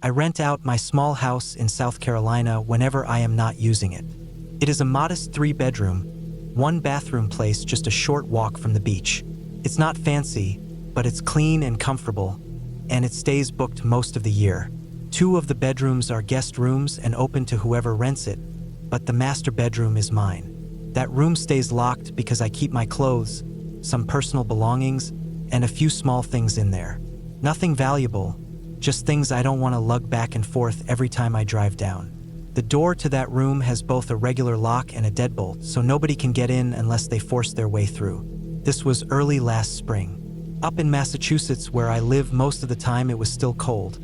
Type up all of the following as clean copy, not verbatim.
I rent out my small house in South Carolina whenever I am not using it. It is a modest 3-bedroom, 1-bathroom place just a short walk from the beach. It's not fancy, but it's clean and comfortable, and it stays booked most of the year. 2 of the bedrooms are guest rooms and open to whoever rents it, but the master bedroom is mine. That room stays locked because I keep my clothes, some personal belongings, and a few small things in there. Nothing valuable, just things I don't want to lug back and forth every time I drive down. The door to that room has both a regular lock and a deadbolt, so nobody can get in unless they force their way through. This was early last spring. Up in Massachusetts, where I live most of the time, it was still cold,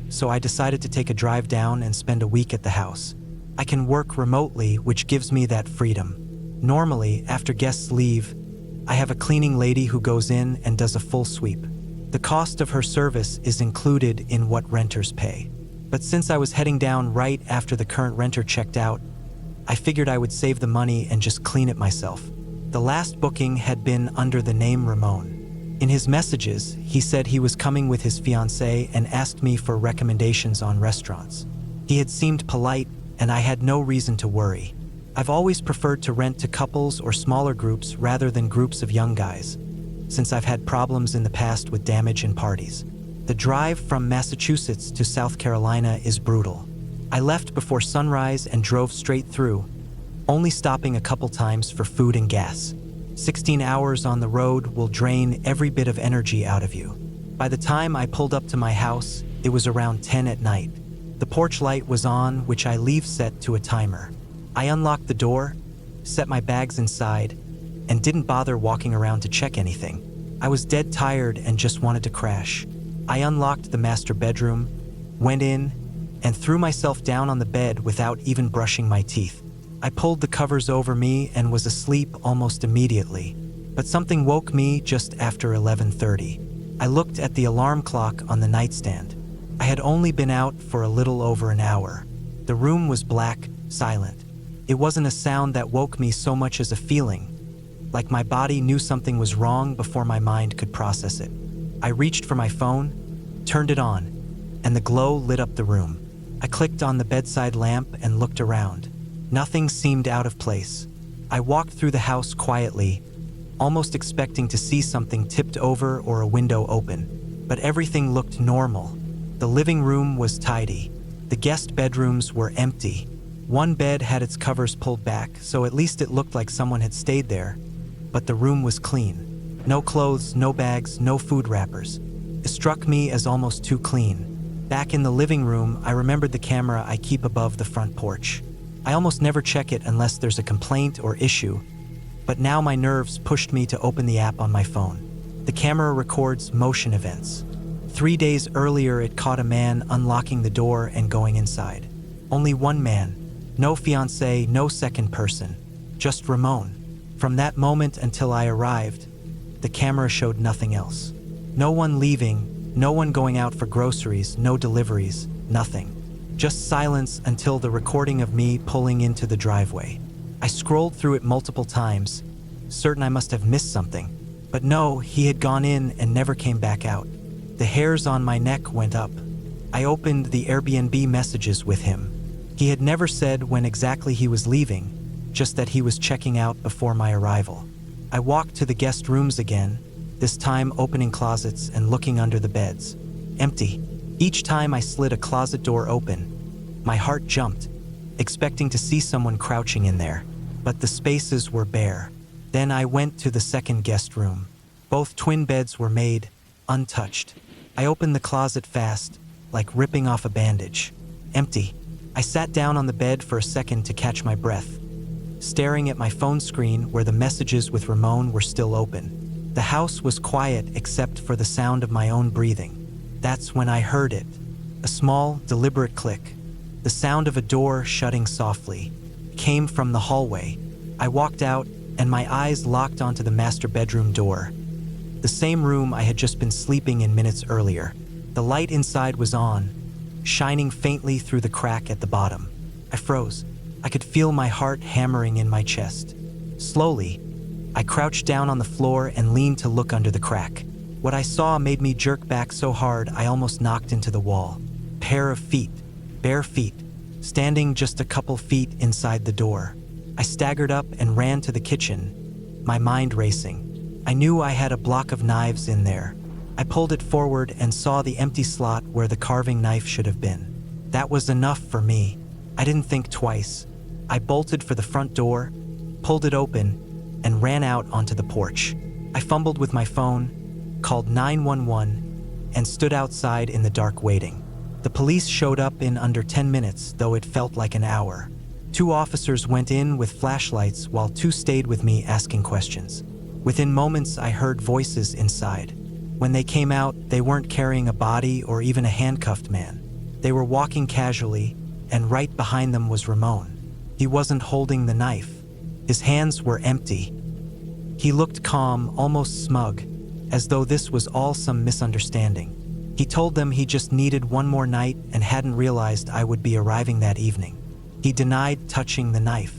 so I decided to take a drive down and spend a week at the house. I can work remotely, which gives me that freedom. Normally, after guests leave, I have a cleaning lady who goes in and does a full sweep. The cost of her service is included in what renters pay. But since I was heading down right after the current renter checked out, I figured I would save the money and just clean it myself. The last booking had been under the name Ramon. In his messages, he said he was coming with his fiancée and asked me for recommendations on restaurants. He had seemed polite, and I had no reason to worry. I've always preferred to rent to couples or smaller groups rather than groups of young guys, since I've had problems in the past with damage in parties. The drive from Massachusetts to South Carolina is brutal. I left before sunrise and drove straight through, only stopping a couple times for food and gas. 16 hours on the road will drain every bit of energy out of you. By the time I pulled up to my house, it was around 10 at night. The porch light was on, which I leave set to a timer. I unlocked the door, set my bags inside, and didn't bother walking around to check anything. I was dead tired and just wanted to crash. I unlocked the master bedroom, went in, and threw myself down on the bed without even brushing my teeth. I pulled the covers over me and was asleep almost immediately, but something woke me just after 11:30. I looked at the alarm clock on the nightstand. I had only been out for a little over an hour. The room was black, silent. It wasn't a sound that woke me so much as a feeling, like my body knew something was wrong before my mind could process it. I reached for my phone, turned it on, and the glow lit up the room. I clicked on the bedside lamp and looked around. Nothing seemed out of place. I walked through the house quietly, almost expecting to see something tipped over or a window open, but everything looked normal. The living room was tidy. The guest bedrooms were empty. One bed had its covers pulled back, so at least it looked like someone had stayed there, but the room was clean. No clothes, no bags, no food wrappers. It struck me as almost too clean. Back in the living room, I remembered the camera I keep above the front porch. I almost never check it unless there's a complaint or issue, but now my nerves pushed me to open the app on my phone. The camera records motion events. 3 days earlier, it caught a man unlocking the door and going inside. Only one man. No fiancé, no second person. Just Ramon. From that moment until I arrived, the camera showed nothing else. No one leaving, no one going out for groceries, no deliveries, nothing. Just silence until the recording of me pulling into the driveway. I scrolled through it multiple times, certain I must have missed something. But no, he had gone in and never came back out. The hairs on my neck went up. I opened the Airbnb messages with him. He had never said when exactly he was leaving, just that he was checking out before my arrival. I walked to the guest rooms again, this time opening closets and looking under the beds. Empty. Each time I slid a closet door open, my heart jumped, expecting to see someone crouching in there, but the spaces were bare. Then I went to the second guest room. Both twin beds were made, untouched. I opened the closet fast, like ripping off a bandage. Empty. I sat down on the bed for a second to catch my breath, staring at my phone screen where the messages with Ramon were still open. The house was quiet except for the sound of my own breathing. That's when I heard it. A small, deliberate click. The sound of a door shutting softly came from the hallway. I walked out, and my eyes locked onto the master bedroom door. The same room I had just been sleeping in minutes earlier. The light inside was on, shining faintly through the crack at the bottom. I froze. I could feel my heart hammering in my chest. Slowly, I crouched down on the floor and leaned to look under the crack. What I saw made me jerk back so hard I almost knocked into the wall. pair of feet, bare feet, standing just a couple feet inside the door. I staggered up and ran to the kitchen, my mind racing. I knew I had a block of knives in there. I pulled it forward and saw the empty slot where the carving knife should have been. That was enough for me. I didn't think twice. I bolted for the front door, pulled it open, and ran out onto the porch. I fumbled with my phone, called 911, and stood outside in the dark waiting. The police showed up in under 10 minutes, though it felt like an hour. 2 officers went in with flashlights while 2 stayed with me asking questions. Within moments, I heard voices inside. When they came out, they weren't carrying a body or even a handcuffed man. They were walking casually, and right behind them was Ramon. He wasn't holding the knife. His hands were empty. He looked calm, almost smug, as though this was all some misunderstanding. He told them he just needed one more night and hadn't realized I would be arriving that evening. He denied touching the knife,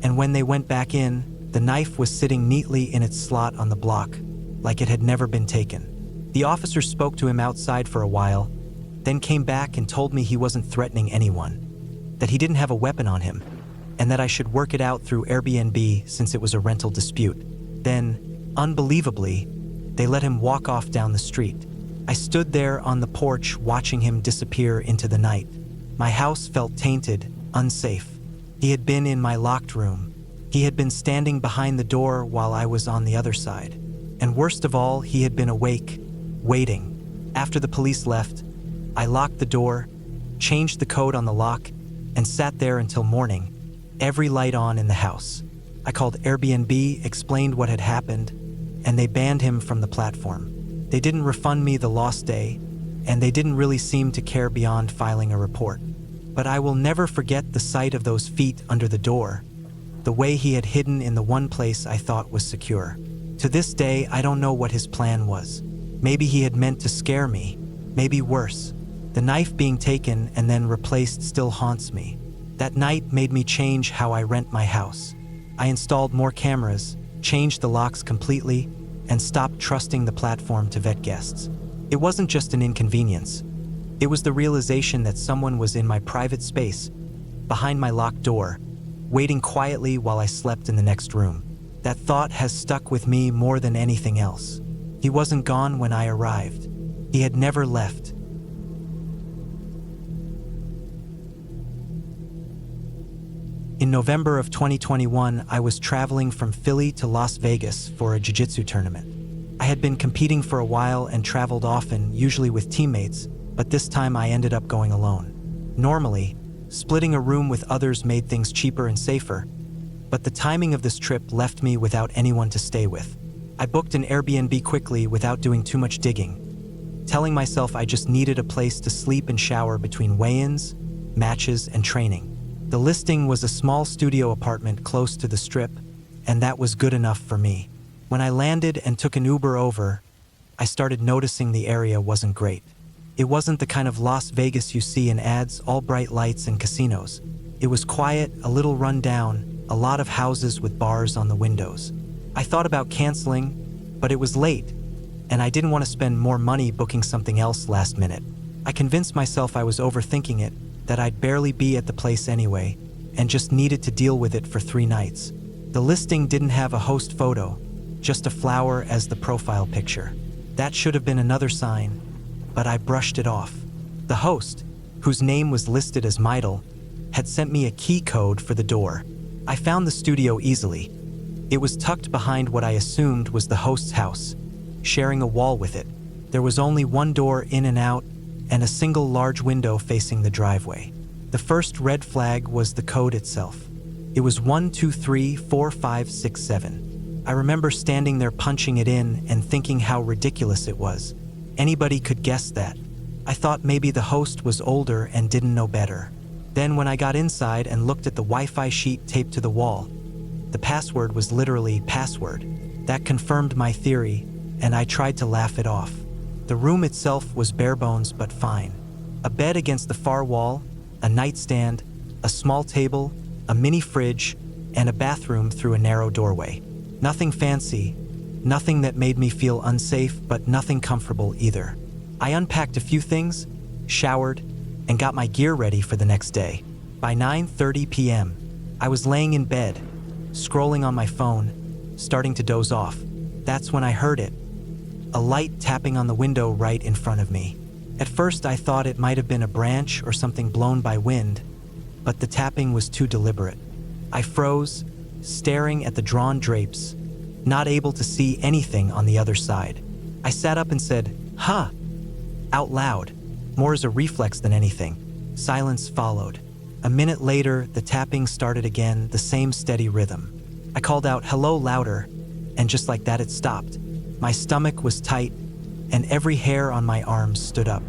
and when they went back in, the knife was sitting neatly in its slot on the block, like it had never been taken. The officer spoke to him outside for a while, then came back and told me he wasn't threatening anyone, that he didn't have a weapon on him, and that I should work it out through Airbnb since it was a rental dispute. Then, unbelievably, they let him walk off down the street. I stood there on the porch watching him disappear into the night. My house felt tainted, unsafe. He had been in my locked room. He had been standing behind the door while I was on the other side. And worst of all, he had been awake, waiting. After the police left, I locked the door, changed the code on the lock, and sat there until morning, every light on in the house. I called Airbnb, explained what had happened, and they banned him from the platform. They didn't refund me the lost day, and they didn't really seem to care beyond filing a report. But I will never forget the sight of those feet under the door, the way he had hidden in the one place I thought was secure. To this day, I don't know what his plan was. Maybe he had meant to scare me, maybe worse. The knife being taken and then replaced still haunts me. That night made me change how I rent my house. I installed more cameras, changed the locks completely, and stopped trusting the platform to vet guests. It wasn't just an inconvenience. It was the realization that someone was in my private space, behind my locked door, waiting quietly while I slept in the next room. That thought has stuck with me more than anything else. He wasn't gone when I arrived. He had never left. In November of 2021, I was traveling from Philly to Las Vegas for a jiu-jitsu tournament. I had been competing for a while and traveled often, usually with teammates, but this time I ended up going alone. Normally, splitting a room with others made things cheaper and safer, but the timing of this trip left me without anyone to stay with. I booked an Airbnb quickly without doing too much digging, telling myself I just needed a place to sleep and shower between weigh-ins, matches, and training. The listing was a small studio apartment close to the Strip, and that was good enough for me. When I landed and took an Uber over, I started noticing the area wasn't great. It wasn't the kind of Las Vegas you see in ads, all bright lights and casinos. It was quiet, a little run down, a lot of houses with bars on the windows. I thought about canceling, but it was late, and I didn't want to spend more money booking something else last minute. I convinced myself I was overthinking it, that I'd barely be at the place anyway, and just needed to deal with it for 3 nights. The listing didn't have a host photo, just a flower as the profile picture. That should have been another sign, but I brushed it off. The host, whose name was listed as Midel, had sent me a key code for the door. I found the studio easily. It was tucked behind what I assumed was the host's house, sharing a wall with it. There was only one door in and out, and a single large window facing the driveway. The first red flag was the code itself. It was 1234567. I remember standing there punching it in and thinking how ridiculous it was. Anybody could guess that. I thought maybe the host was older and didn't know better. Then when I got inside and looked at the Wi-Fi sheet taped to the wall, the password was literally password. That confirmed my theory, and I tried to laugh it off. The room itself was bare bones but fine. A bed against the far wall, a nightstand, a small table, a mini fridge, and a bathroom through a narrow doorway. Nothing fancy, nothing that made me feel unsafe, but nothing comfortable either. I unpacked a few things, showered, and got my gear ready for the next day. By 9:30 p.m., I was laying in bed, scrolling on my phone, starting to doze off. That's when I heard it. A light tapping on the window right in front of me. At first I thought it might have been a branch or something blown by wind, but the tapping was too deliberate. I froze, staring at the drawn drapes, not able to see anything on the other side. I sat up and said, "Huh," out loud, more as a reflex than anything. Silence followed. A minute later, the tapping started again, the same steady rhythm. I called out, "Hello," louder, and just like that it stopped. My stomach was tight, and every hair on my arms stood up.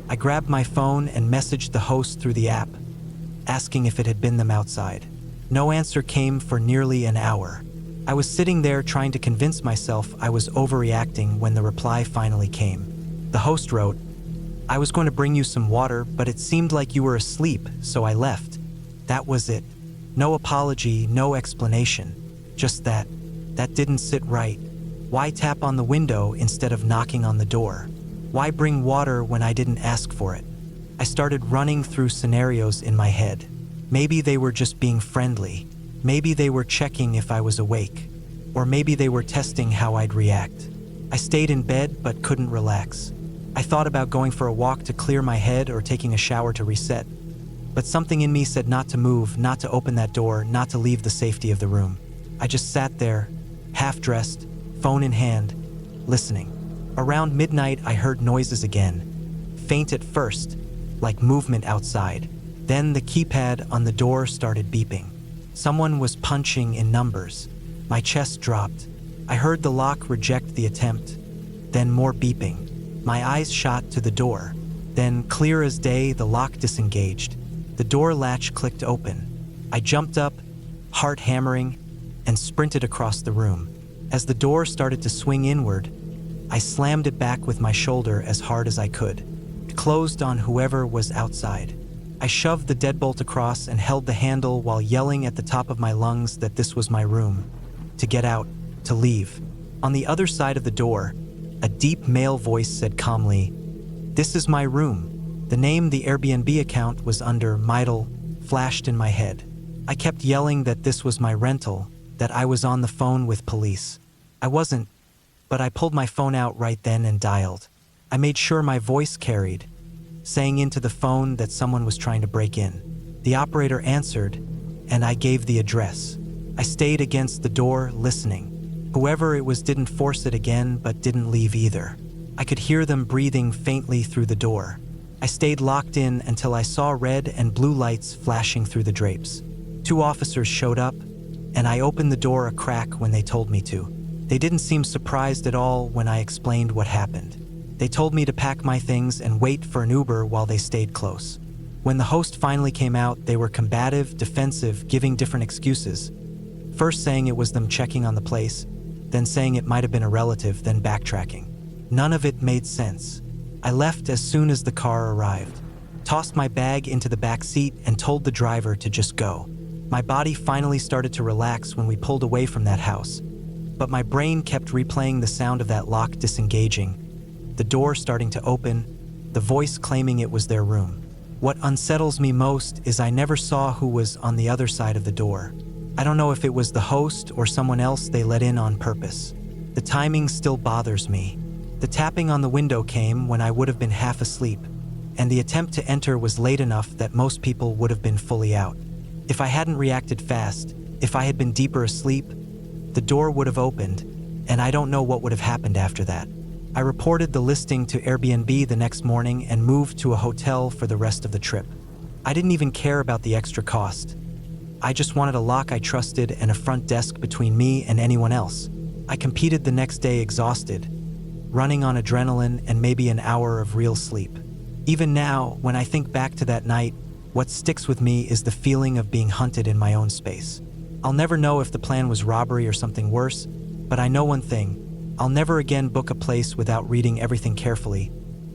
I grabbed my phone and messaged the host through the app, asking if it had been them outside. No answer came for nearly an hour. I was sitting there trying to convince myself I was overreacting when the reply finally came. The host wrote, "I was going to bring you some water, but it seemed like you were asleep, so I left." That was it. No apology, no explanation. Just that. That didn't sit right. Why tap on the window instead of knocking on the door? Why bring water when I didn't ask for it? I started running through scenarios in my head. Maybe they were just being friendly. Maybe they were checking if I was awake. Or maybe they were testing how I'd react. I stayed in bed but couldn't relax. I thought about going for a walk to clear my head or taking a shower to reset. But something in me said not to move, not to open that door, not to leave the safety of the room. I just sat there, half-dressed, phone in hand, listening. Around midnight, I heard noises again. Faint at first, like movement outside. Then the keypad on the door started beeping. Someone was punching in numbers. My chest dropped. I heard the lock reject the attempt. Then more beeping. My eyes shot to the door. Then, clear as day, the lock disengaged. The door latch clicked open. I jumped up, heart hammering, and sprinted across the room. As the door started to swing inward, I slammed it back with my shoulder as hard as I could. It closed on whoever was outside. I shoved the deadbolt across and held the handle while yelling at the top of my lungs that this was my room. To get out, to leave. On the other side of the door, a deep male voice said calmly, "This is my room." The name the Airbnb account was under, Midel, flashed in my head. I kept yelling that this was my rental, that I was on the phone with police. I wasn't, but I pulled my phone out right then and dialed. I made sure my voice carried, saying into the phone that someone was trying to break in. The operator answered, and I gave the address. I stayed against the door, listening. Whoever it was didn't force it again, but didn't leave either. I could hear them breathing faintly through the door. I stayed locked in until I saw red and blue lights flashing through the drapes. 2 officers showed up, and I opened the door a crack when they told me to. They didn't seem surprised at all when I explained what happened. They told me to pack my things and wait for an Uber while they stayed close. When the host finally came out, they were combative, defensive, giving different excuses. First saying it was them checking on the place, then saying it might have been a relative, then backtracking. None of it made sense. I left as soon as the car arrived, tossed my bag into the back seat and told the driver to just go. My body finally started to relax when we pulled away from that house, but my brain kept replaying the sound of that lock disengaging, the door starting to open, the voice claiming it was their room. What unsettles me most is I never saw who was on the other side of the door. I don't know if it was the host or someone else they let in on purpose. The timing still bothers me. The tapping on the window came when I would have been half asleep, and the attempt to enter was late enough that most people would have been fully out. If I hadn't reacted fast, if I had been deeper asleep, the door would have opened, and I don't know what would have happened after that. I reported the listing to Airbnb the next morning and moved to a hotel for the rest of the trip. I didn't even care about the extra cost. I just wanted a lock I trusted and a front desk between me and anyone else. I competed the next day exhausted, running on adrenaline and maybe an hour of real sleep. Even now, when I think back to that night, what sticks with me is the feeling of being hunted in my own space. I'll never know if the plan was robbery or something worse, but I know one thing. I'll never again book a place without reading everything carefully,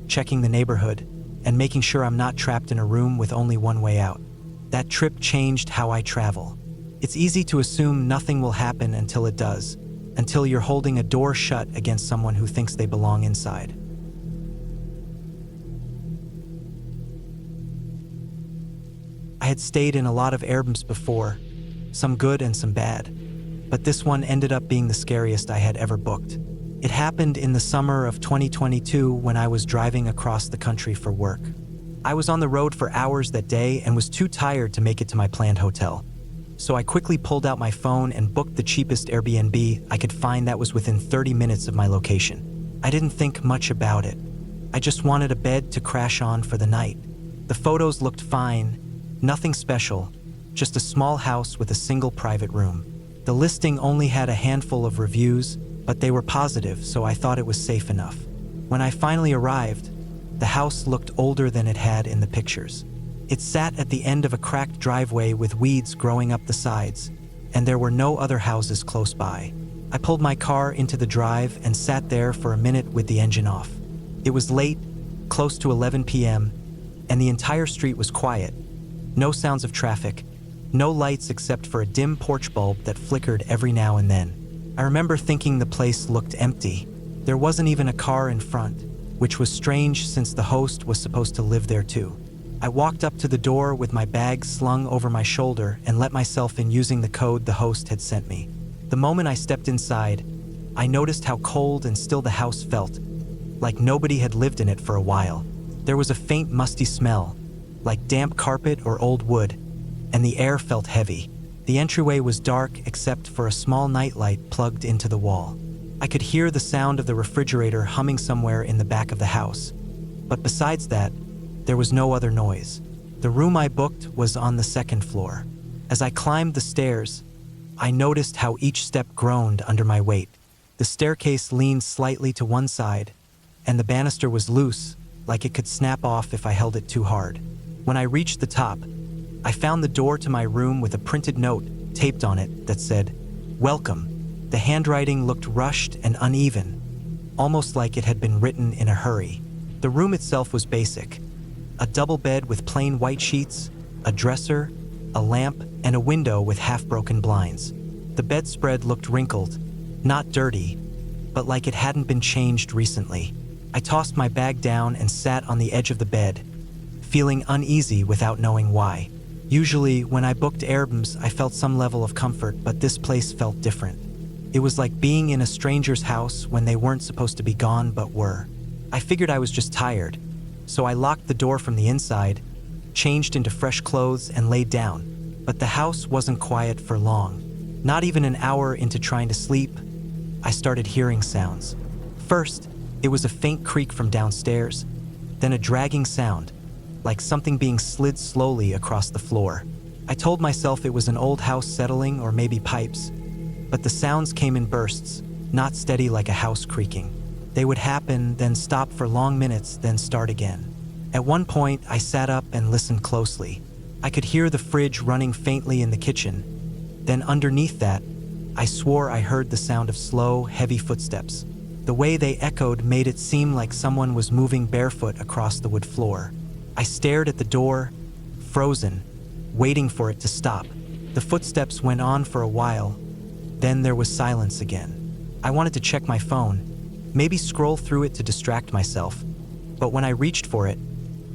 checking the neighborhood, and making sure I'm not trapped in a room with only one way out. That trip changed how I travel. It's easy to assume nothing will happen until it does, until you're holding a door shut against someone who thinks they belong inside. had stayed in a lot of AIRBNBs before, some good and some bad, but this one ended up being the scariest I had ever booked. It happened in the summer of 2022 when I was driving across the country for work. I was on the road for hours that day and was too tired to make it to my planned hotel. So I quickly pulled out my phone and booked the cheapest Airbnb I could find that was within 30 minutes of my location. I didn't think much about it. I just wanted a bed to crash on for the night. The photos looked fine, nothing special, just a small house with a single private room. The listing only had a handful of reviews, but they were positive, so I thought it was safe enough. When I finally arrived, the house looked older than it had in the pictures. It sat at the end of a cracked driveway with weeds growing up the sides, and there were no other houses close by. I pulled my car into the drive and sat there for a minute with the engine off. It was late, close to 11 p.m., and the entire street was quiet. No sounds of traffic, no lights except for a dim porch bulb that flickered every now and then. I remember thinking the place looked empty. There wasn't even a car in front, which was strange since the host was supposed to live there too. I walked up to the door with my bag slung over my shoulder and let myself in using the code the host had sent me. The moment I stepped inside, I noticed how cold and still the house felt, like nobody had lived in it for a while. There was a faint musty smell, like damp carpet or old wood, and the air felt heavy. The entryway was dark except for a small nightlight plugged into the wall. I could hear the sound of the refrigerator humming somewhere in the back of the house, but besides that, there was no other noise. The room I booked was on the second floor. As I climbed the stairs, I noticed how each step groaned under my weight. The staircase leaned slightly to one side, and the banister was loose, like it could snap off if I held it too hard. When I reached the top, I found the door to my room with a printed note taped on it that said, "Welcome." The handwriting looked rushed and uneven, almost like it had been written in a hurry. The room itself was basic. A double bed with plain white sheets, a dresser, a lamp, and a window with half-broken blinds. The bedspread looked wrinkled, not dirty, but like it hadn't been changed recently. I tossed my bag down and sat on the edge of the bed, feeling uneasy without knowing why. Usually, when I booked AIRBNBs, I felt some level of comfort, but this place felt different. It was like being in a stranger's house when they weren't supposed to be gone but were. I figured I was just tired, so I locked the door from the inside, changed into fresh clothes, and laid down. But the house wasn't quiet for long. Not even an hour into trying to sleep, I started hearing sounds. First, it was a faint creak from downstairs, then a dragging sound, like something being slid slowly across the floor. I told myself it was an old house settling or maybe pipes, but the sounds came in bursts, not steady like a house creaking. They would happen, then stop for long minutes, then start again. At one point, I sat up and listened closely. I could hear the fridge running faintly in the kitchen. Then underneath that, I swore I heard the sound of slow, heavy footsteps. The way they echoed made it seem like someone was moving barefoot across the wood floor. I stared at the door, frozen, waiting for it to stop. The footsteps went on for a while, then there was silence again. I wanted to check my phone, maybe scroll through it to distract myself, but when I reached for it,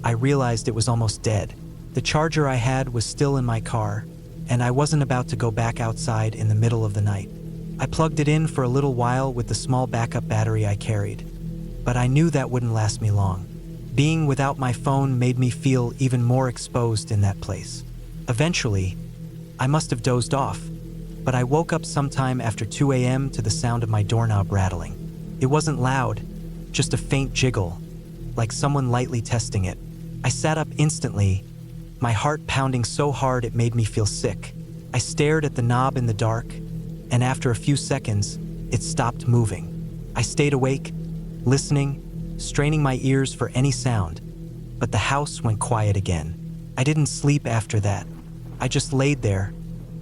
I realized it was almost dead. The charger I had was still in my car, and I wasn't about to go back outside in the middle of the night. I plugged it in for a little while with the small backup battery I carried, but I knew that wouldn't last me long. Being without my phone made me feel even more exposed in that place. Eventually, I must have dozed off, but I woke up sometime after 2 a.m. to the sound of my doorknob rattling. It wasn't loud, just a faint jiggle, like someone lightly testing it. I sat up instantly, my heart pounding so hard it made me feel sick. I stared at the knob in the dark, and after a few seconds, it stopped moving. I stayed awake, listening, straining my ears for any sound, but the house went quiet again. I didn't sleep after that. I just laid there,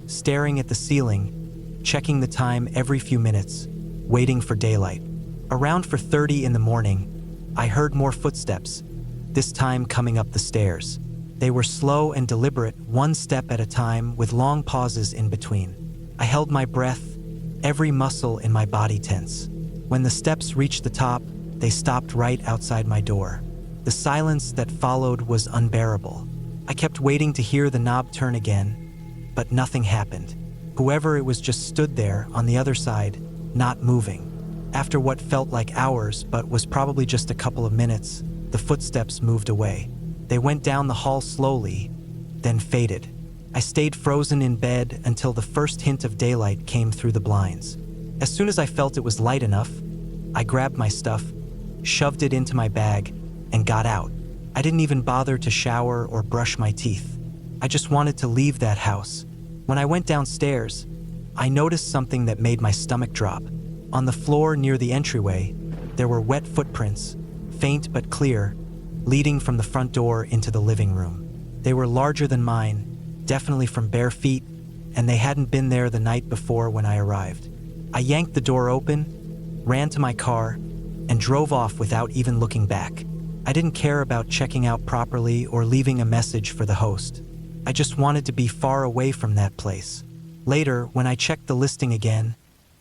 staring at the ceiling, checking the time every few minutes, waiting for daylight. Around 4:30 in the morning, I heard more footsteps, this time coming up the stairs. They were slow and deliberate, one step at a time with long pauses in between. I held my breath, every muscle in my body tense. When the steps reached the top, they stopped right outside my door. The silence that followed was unbearable. I kept waiting to hear the knob turn again, but nothing happened. Whoever it was just stood there on the other side, not moving. After what felt like hours but was probably just a couple of minutes, the footsteps moved away. They went down the hall slowly, then faded. I stayed frozen in bed until the first hint of daylight came through the blinds. As soon as I felt it was light enough, I grabbed my stuff, shoved it into my bag, and got out. I didn't even bother to shower or brush my teeth. I just wanted to leave that house. When I went downstairs, I noticed something that made my stomach drop. On the floor near the entryway, there were wet footprints, faint but clear, leading from the front door into the living room. They were larger than mine, definitely from bare feet, and they hadn't been there the night before when I arrived. I yanked the door open, ran to my car, and drove off without even looking back. I didn't care about checking out properly or leaving a message for the host. I just wanted to be far away from that place. Later, when I checked the listing again,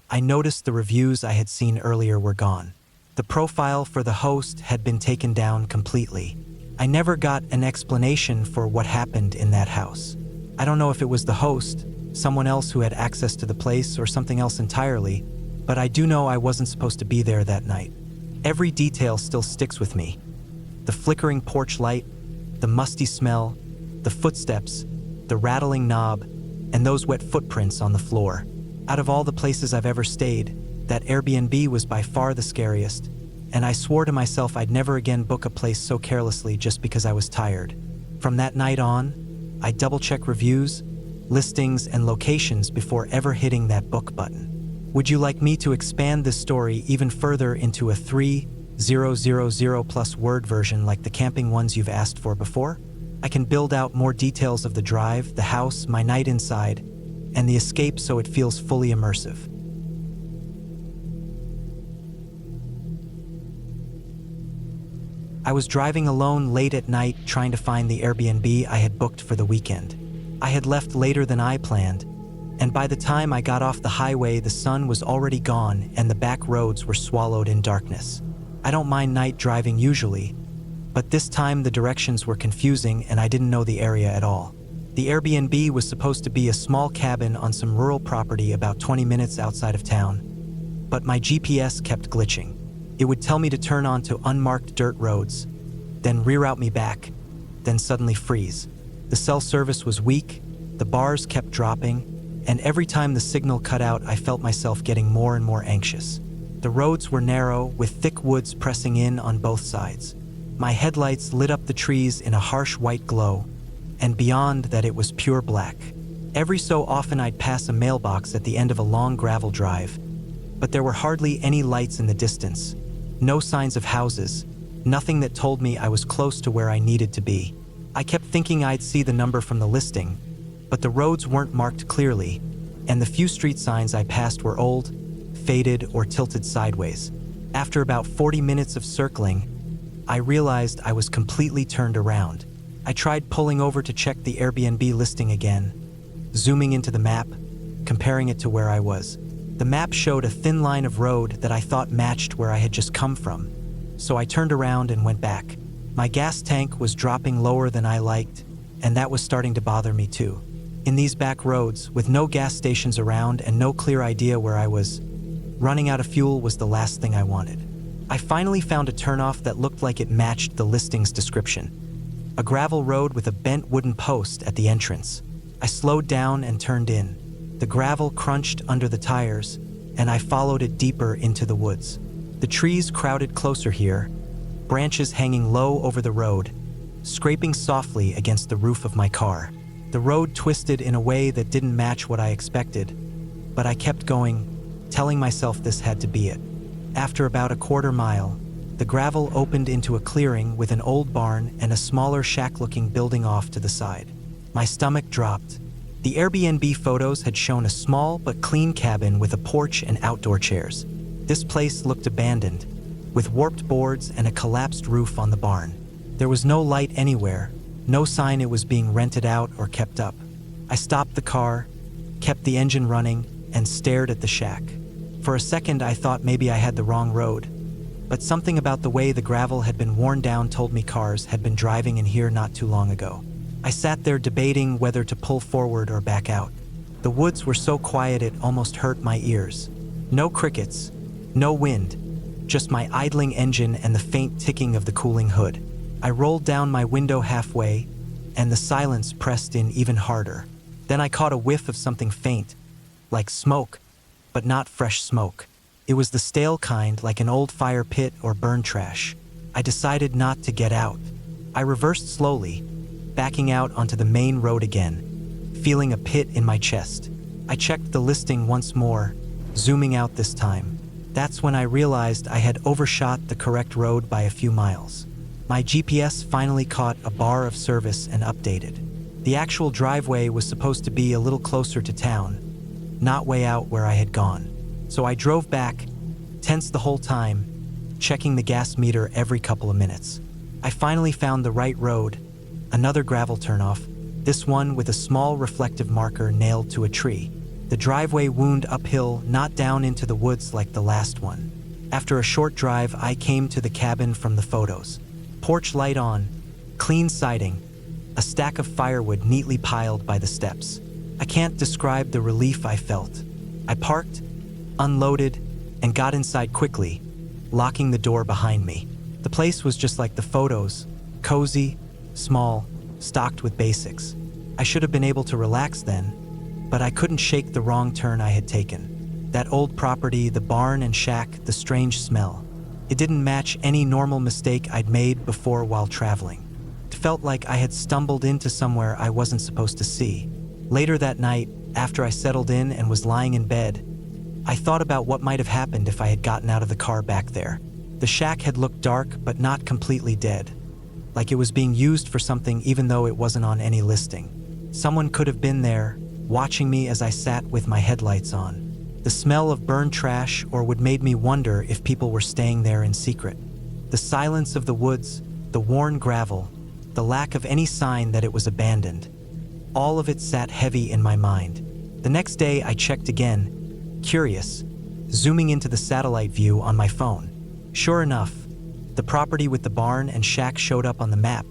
I noticed the reviews I had seen earlier were gone. The profile for the host had been taken down completely. I never got an explanation for what happened in that house. I don't know if it was the host, someone else who had access to the place, or something else entirely, but I do know I wasn't supposed to be there that night. Every detail still sticks with me. The flickering porch light, the musty smell, the footsteps, the rattling knob, and those wet footprints on the floor. Out of all the places I've ever stayed, that Airbnb was by far the scariest, and I swore to myself I'd never again book a place so carelessly just because I was tired. From that night on, I double-check reviews, listings, and locations before ever hitting that book button. Would you like me to expand this story even further into a 3,000+ word version like the camping ones you've asked for before? I can build out more details of the drive, the house, my night inside, and the escape so it feels fully immersive. I was driving alone late at night trying to find the Airbnb I had booked for the weekend. I had left later than I planned, and by the time I got off the highway, the sun was already gone and the back roads were swallowed in darkness. I don't mind night driving usually, but this time the directions were confusing and I didn't know the area at all. The Airbnb was supposed to be a small cabin on some rural property about 20 minutes outside of town, but my GPS kept glitching. It would tell me to turn onto unmarked dirt roads, then reroute me back, then suddenly freeze. The cell service was weak, the bars kept dropping, and every time the signal cut out, I felt myself getting more and more anxious. The roads were narrow, with thick woods pressing in on both sides. My headlights lit up the trees in a harsh white glow, and beyond that it was pure black. Every so often I'd pass a mailbox at the end of a long gravel drive, but there were hardly any lights in the distance. No signs of houses, nothing that told me I was close to where I needed to be. I kept thinking I'd see the number from the listing, but the roads weren't marked clearly, and the few street signs I passed were old, faded, or tilted sideways. After about 40 minutes of circling, I realized I was completely turned around. I tried pulling over to check the Airbnb listing again, zooming into the map, comparing it to where I was. The map showed a thin line of road that I thought matched where I had just come from, so I turned around and went back. My gas tank was dropping lower than I liked, and that was starting to bother me too. In these back roads, with no gas stations around and no clear idea where I was, running out of fuel was the last thing I wanted. I finally found a turnoff that looked like it matched the listing's description. A gravel road with a bent wooden post at the entrance. I slowed down and turned in. The gravel crunched under the tires, and I followed it deeper into the woods. The trees crowded closer here, branches hanging low over the road, scraping softly against the roof of my car. The road twisted in a way that didn't match what I expected, but I kept going, telling myself this had to be it. After about a quarter mile, the gravel opened into a clearing with an old barn and a smaller shack-looking building off to the side. My stomach dropped. The Airbnb photos had shown a small but clean cabin with a porch and outdoor chairs. This place looked abandoned, with warped boards and a collapsed roof on the barn. There was no light anywhere, no sign it was being rented out or kept up. I stopped the car, kept the engine running, and stared at the shack. For a second I thought maybe I had the wrong road, but something about the way the gravel had been worn down told me cars had been driving in here not too long ago. I sat there debating whether to pull forward or back out. The woods were so quiet it almost hurt my ears. No crickets, no wind, just my idling engine and the faint ticking of the cooling hood. I rolled down my window halfway, and the silence pressed in even harder. Then I caught a whiff of something faint, like smoke, but not fresh smoke. It was the stale kind, like an old fire pit or burned trash. I decided not to get out. I reversed slowly, backing out onto the main road again, feeling a pit in my chest. I checked the listing once more, zooming out this time. That's when I realized I had overshot the correct road by a few miles. My GPS finally caught a bar of service and updated. The actual driveway was supposed to be a little closer to town, not way out where I had gone. So I drove back, tense the whole time, checking the gas meter every couple of minutes. I finally found the right road, another gravel turnoff, this one with a small reflective marker nailed to a tree. The driveway wound uphill, not down into the woods like the last one. After a short drive, I came to the cabin from the photos. Porch light on, clean siding, a stack of firewood neatly piled by the steps. I can't describe the relief I felt. I parked, unloaded, and got inside quickly, locking the door behind me. The place was just like the photos, cozy, small, stocked with basics. I should have been able to relax then, but I couldn't shake the wrong turn I had taken. That old property, the barn and shack, the strange smell. It didn't match any normal mistake I'd made before while traveling. It felt like I had stumbled into somewhere I wasn't supposed to see. Later that night, after I settled in and was lying in bed, I thought about what might have happened if I had gotten out of the car back there. The shack had looked dark but not completely dead, like it was being used for something even though it wasn't on any listing. Someone could have been there, watching me as I sat with my headlights on. The smell of burned trash or would made me wonder if people were staying there in secret. The silence of the woods, the worn gravel, the lack of any sign that it was abandoned. All of it sat heavy in my mind. The next day I checked again, curious, zooming into the satellite view on my phone. Sure enough, the property with the barn and shack showed up on the map,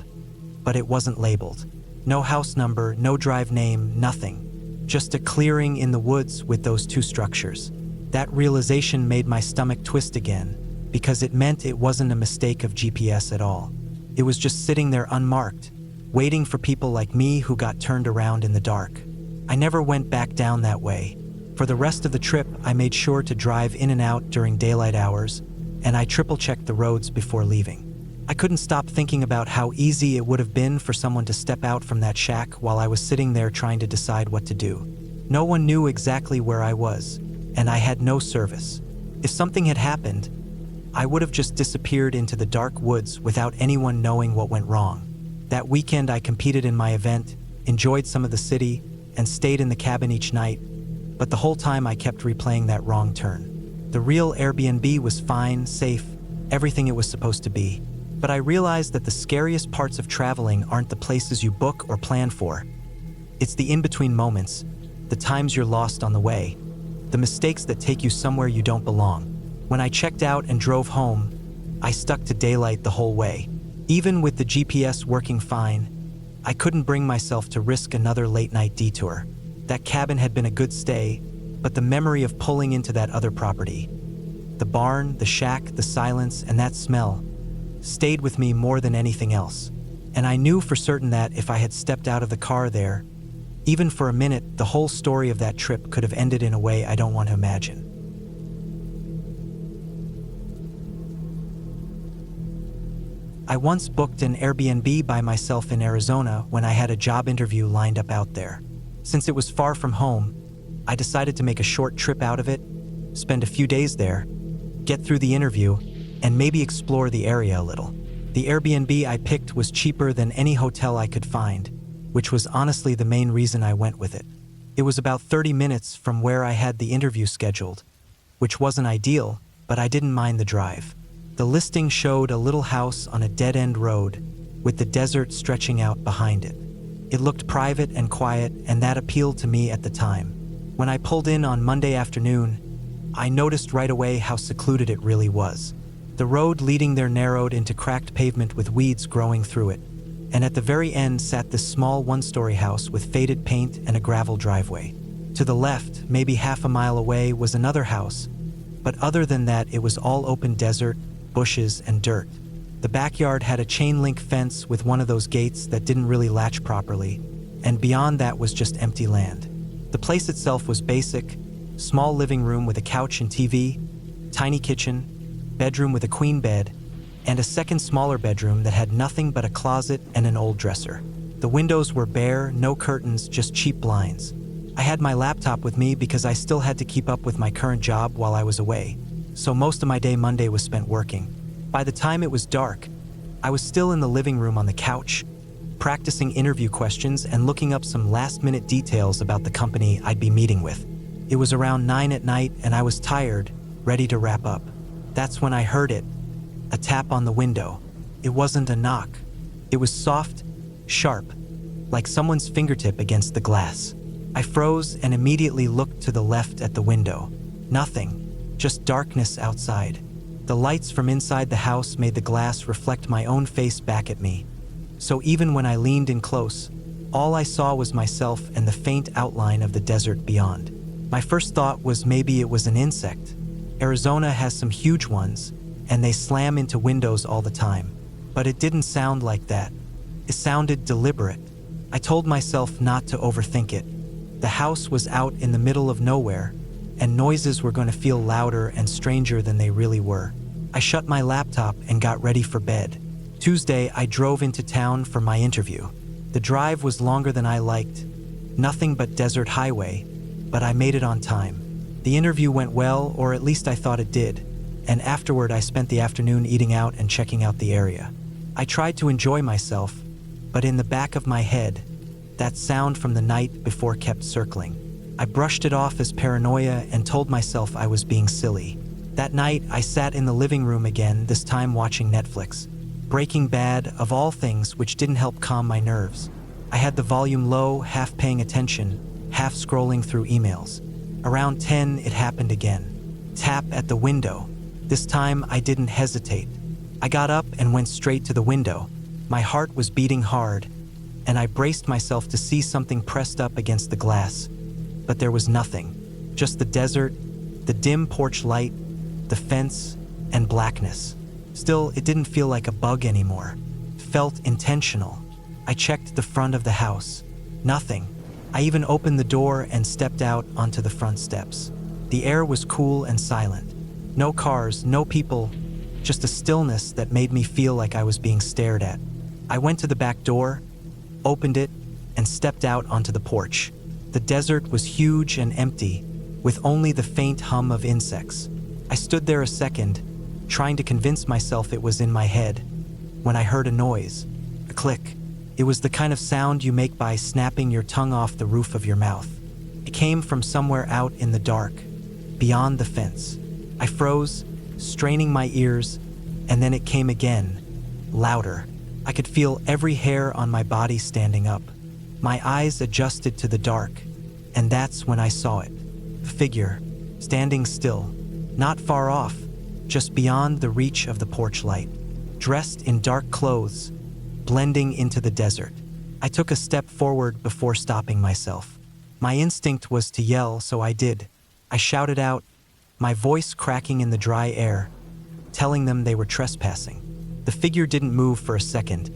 but it wasn't labeled. No house number, no drive name, nothing. Just a clearing in the woods with those two structures. That realization made my stomach twist again, because it meant it wasn't a mistake of GPS at all. It was just sitting there unmarked, waiting for people like me who got turned around in the dark. I never went back down that way. For the rest of the trip, I made sure to drive in and out during daylight hours, and I triple-checked the roads before leaving. I couldn't stop thinking about how easy it would have been for someone to step out from that shack while I was sitting there trying to decide what to do. No one knew exactly where I was, and I had no service. If something had happened, I would have just disappeared into the dark woods without anyone knowing what went wrong. That weekend I competed in my event, enjoyed some of the city, and stayed in the cabin each night, but the whole time I kept replaying that wrong turn. The real Airbnb was fine, safe, everything it was supposed to be. But I realized that the scariest parts of traveling aren't the places you book or plan for. It's the in-between moments, the times you're lost on the way, the mistakes that take you somewhere you don't belong. When I checked out and drove home, I stuck to daylight the whole way. Even with the GPS working fine, I couldn't bring myself to risk another late-night detour. That cabin had been a good stay, but the memory of pulling into that other property, the barn, the shack, the silence, and that smell, stayed with me more than anything else. And I knew for certain that if I had stepped out of the car there, even for a minute, the whole story of that trip could have ended in a way I don't want to imagine. I once booked an Airbnb by myself in Arizona when I had a job interview lined up out there. Since it was far from home, I decided to make a short trip out of it, spend a few days there, get through the interview, and maybe explore the area a little. The Airbnb I picked was cheaper than any hotel I could find, which was honestly the main reason I went with it. It was about 30 minutes from where I had the interview scheduled, which wasn't ideal, but I didn't mind the drive. The listing showed a little house on a dead-end road, with the desert stretching out behind it. It looked private and quiet, and that appealed to me at the time. When I pulled in on Monday afternoon, I noticed right away how secluded it really was. The road leading there narrowed into cracked pavement with weeds growing through it. and at the very end sat this small one-story house with faded paint and a gravel driveway. To the left, maybe half a mile away, was another house, but other than that it was all open desert, bushes, and dirt. The backyard had a chain-link fence with one of those gates that didn't really latch properly, and beyond that was just empty land. The place itself was basic: small living room with a couch and TV, tiny kitchen, bedroom with a queen bed, and a second smaller bedroom that had nothing but a closet and an old dresser. The windows were bare, no curtains, just cheap blinds. I had my laptop with me because I still had to keep up with my current job while I was away, so most of my day Monday was spent working. By the time it was dark, I was still in the living room on the couch, practicing interview questions and looking up some last-minute details about the company I'd be meeting with. It was around 9 at night and I was tired, ready to wrap up. That's when I heard it. A tap on the window. It wasn't a knock. It was soft, sharp, like someone's fingertip against the glass. I froze and immediately looked to the left at the window. Nothing, just darkness outside. The lights from inside the house made the glass reflect my own face back at me. So even when I leaned in close, all I saw was myself and the faint outline of the desert beyond. My first thought was maybe it was an insect. Arizona has some huge ones, and they slam into windows all the time. But it didn't sound like that. It sounded deliberate. I told myself not to overthink it. The house was out in the middle of nowhere, and noises were going to feel louder and stranger than they really were. I shut my laptop and got ready for bed. Tuesday, I drove into town for my interview. The drive was longer than I liked. Nothing but desert highway, but I made it on time. The interview went well, or at least I thought it did, and afterward I spent the afternoon eating out and checking out the area. I tried to enjoy myself, but in the back of my head, that sound from the night before kept circling. I brushed it off as paranoia and told myself I was being silly. That night, I sat in the living room again, this time watching Netflix. Breaking Bad, of all things, which didn't help calm my nerves. I had the volume low, half paying attention, half scrolling through emails. Around 10, it happened again. Tap at the window. This time, I didn't hesitate. I got up and went straight to the window. My heart was beating hard, and I braced myself to see something pressed up against the glass. But there was nothing. Just the desert, the dim porch light, the fence, and blackness. Still, it didn't feel like a bug anymore. It felt intentional. I checked the front of the house. Nothing. I even opened the door and stepped out onto the front steps. The air was cool and silent. No cars, no people, just a stillness that made me feel like I was being stared at. I went to the back door, opened it, and stepped out onto the porch. The desert was huge and empty, with only the faint hum of insects. I stood there a second, trying to convince myself it was in my head, when I heard a noise, a click. It was the kind of sound you make by snapping your tongue off the roof of your mouth. It came from somewhere out in the dark, beyond the fence. I froze, straining my ears, and then it came again, louder. I could feel every hair on my body standing up. My eyes adjusted to the dark, and that's when I saw it. A figure, standing still, not far off, just beyond the reach of the porch light, dressed in dark clothes, blending into the desert. I took a step forward before stopping myself. My instinct was to yell, so I did. I shouted out, my voice cracking in the dry air, telling them they were trespassing. The figure didn't move for a second,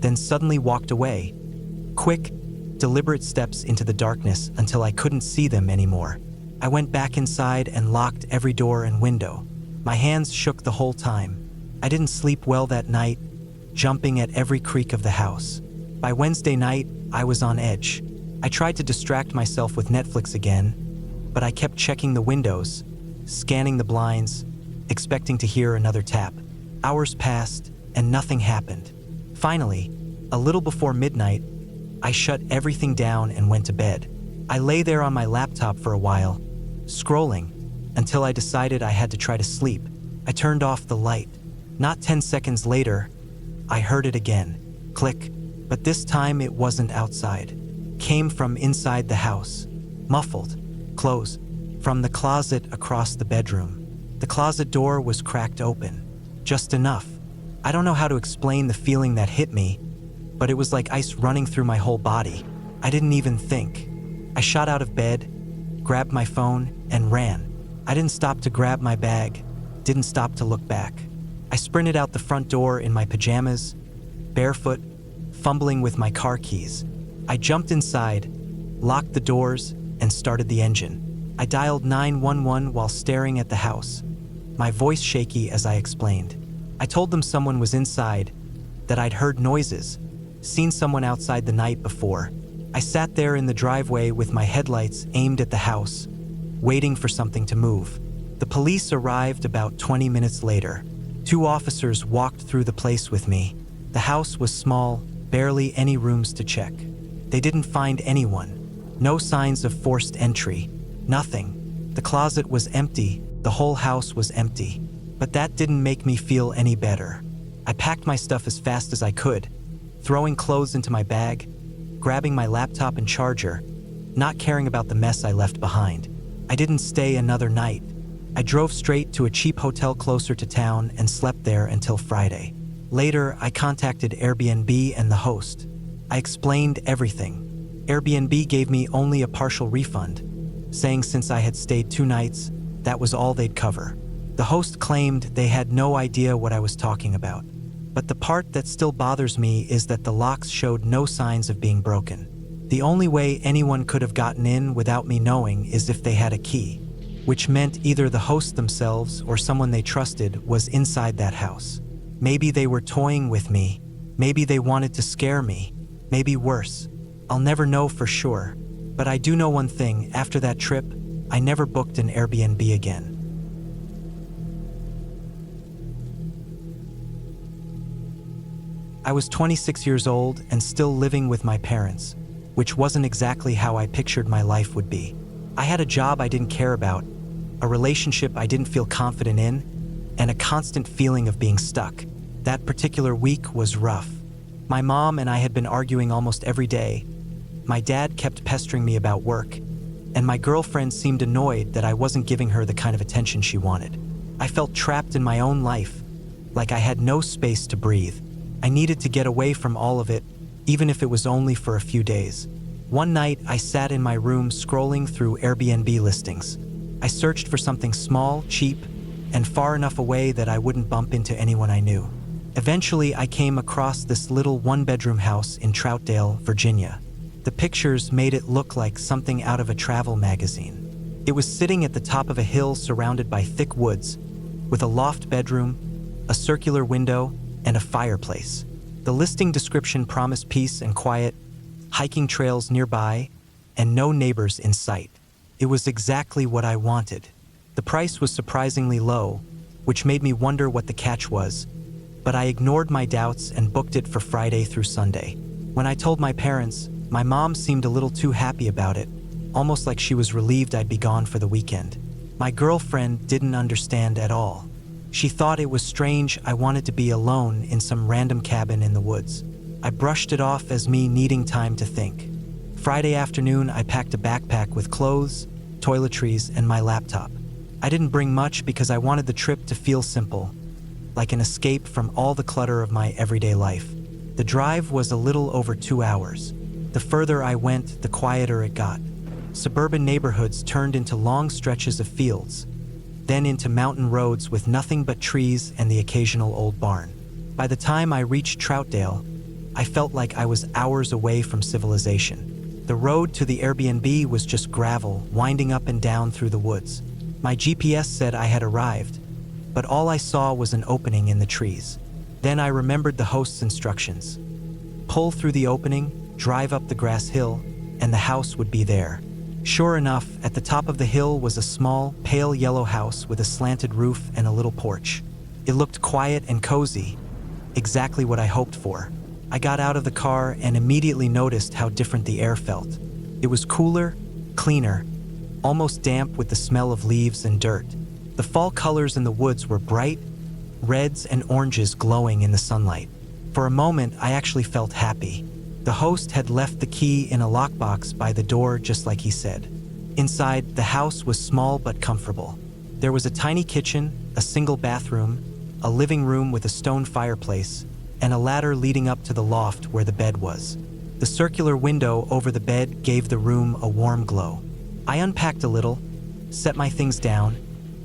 then suddenly walked away. Quick, deliberate steps into the darkness until I couldn't see them anymore. I went back inside and locked every door and window. My hands shook the whole time. I didn't sleep well that night, jumping at every creak of the house. By Wednesday night, I was on edge. I tried to distract myself with Netflix again, but I kept checking the windows, scanning the blinds, expecting to hear another tap. Hours passed, and nothing happened. Finally, a little before midnight, I shut everything down and went to bed. I lay there on my laptop for a while, scrolling, until I decided I had to try to sleep. I turned off the light. Not 10 seconds later, I heard it again. Click. But this time it wasn't outside. Came from inside the house. Muffled. Close. From the closet across the bedroom. The closet door was cracked open. Just enough. I don't know how to explain the feeling that hit me, but it was like ice running through my whole body. I didn't even think. I shot out of bed, grabbed my phone, and ran. I didn't stop to grab my bag, didn't stop to look back. I sprinted out the front door in my pajamas, barefoot, fumbling with my car keys. I jumped inside, locked the doors, and started the engine. I dialed 911 while staring at the house, my voice shaky as I explained. I told them someone was inside, that I'd heard noises, seen someone outside the night before. I sat there in the driveway with my headlights aimed at the house, waiting for something to move. The police arrived about 20 minutes later. 2 officers walked through the place with me. The house was small, barely any rooms to check. They didn't find anyone. No signs of forced entry. Nothing. The closet was empty. The whole house was empty. But that didn't make me feel any better. I packed my stuff as fast as I could, throwing clothes into my bag, grabbing my laptop and charger, not caring about the mess I left behind. I didn't stay another night. I drove straight to a cheap hotel closer to town and slept there until Friday. Later, I contacted Airbnb and the host. I explained everything. Airbnb gave me only a partial refund, saying since I had stayed 2 nights, that was all they'd cover. The host claimed they had no idea what I was talking about. But the part that still bothers me is that the locks showed no signs of being broken. The only way anyone could have gotten in without me knowing is if they had a key, which meant either the host themselves or someone they trusted was inside that house. Maybe they were toying with me. Maybe they wanted to scare me. Maybe worse. I'll never know for sure. But I do know one thing: after that trip, I never booked an Airbnb again. I was 26 years old and still living with my parents, which wasn't exactly how I pictured my life would be. I had a job I didn't care about, a relationship I didn't feel confident in, and a constant feeling of being stuck. That particular week was rough. My mom and I had been arguing almost every day. My dad kept pestering me about work, and my girlfriend seemed annoyed that I wasn't giving her the kind of attention she wanted. I felt trapped in my own life, like I had no space to breathe. I needed to get away from all of it, even if it was only for a few days. One night, I sat in my room scrolling through Airbnb listings. I searched for something small, cheap, and far enough away that I wouldn't bump into anyone I knew. Eventually, I came across this little 1-bedroom house in Troutdale, Virginia. The pictures made it look like something out of a travel magazine. It was sitting at the top of a hill surrounded by thick woods, with a loft bedroom, a circular window, and a fireplace. The listing description promised peace and quiet, hiking trails nearby, and no neighbors in sight. It was exactly what I wanted. The price was surprisingly low, which made me wonder what the catch was, but I ignored my doubts and booked it for Friday through Sunday. When I told my parents, my mom seemed a little too happy about it, almost like she was relieved I'd be gone for the weekend. My girlfriend didn't understand at all. She thought it was strange I wanted to be alone in some random cabin in the woods. I brushed it off as me needing time to think. Friday afternoon, I packed a backpack with clothes, toiletries, and my laptop. I didn't bring much because I wanted the trip to feel simple, like an escape from all the clutter of my everyday life. The drive was a little over 2 hours. The further I went, the quieter it got. Suburban neighborhoods turned into long stretches of fields, then into mountain roads with nothing but trees and the occasional old barn. By the time I reached Troutdale, I felt like I was hours away from civilization. The road to the Airbnb was just gravel, winding up and down through the woods. My GPS said I had arrived, but all I saw was an opening in the trees. Then I remembered the host's instructions. Pull through the opening, drive up the grass hill, and the house would be there. Sure enough, at the top of the hill was a small, pale yellow house with a slanted roof and a little porch. It looked quiet and cozy, exactly what I hoped for. I got out of the car and immediately noticed how different the air felt. It was cooler, cleaner, almost damp with the smell of leaves and dirt. The fall colors in the woods were bright, reds and oranges glowing in the sunlight. For a moment, I actually felt happy. The host had left the key in a lockbox by the door just like he said. Inside, the house was small but comfortable. There was a tiny kitchen, a single bathroom, a living room with a stone fireplace, and a ladder leading up to the loft where the bed was. The circular window over the bed gave the room a warm glow. I unpacked a little, set my things down,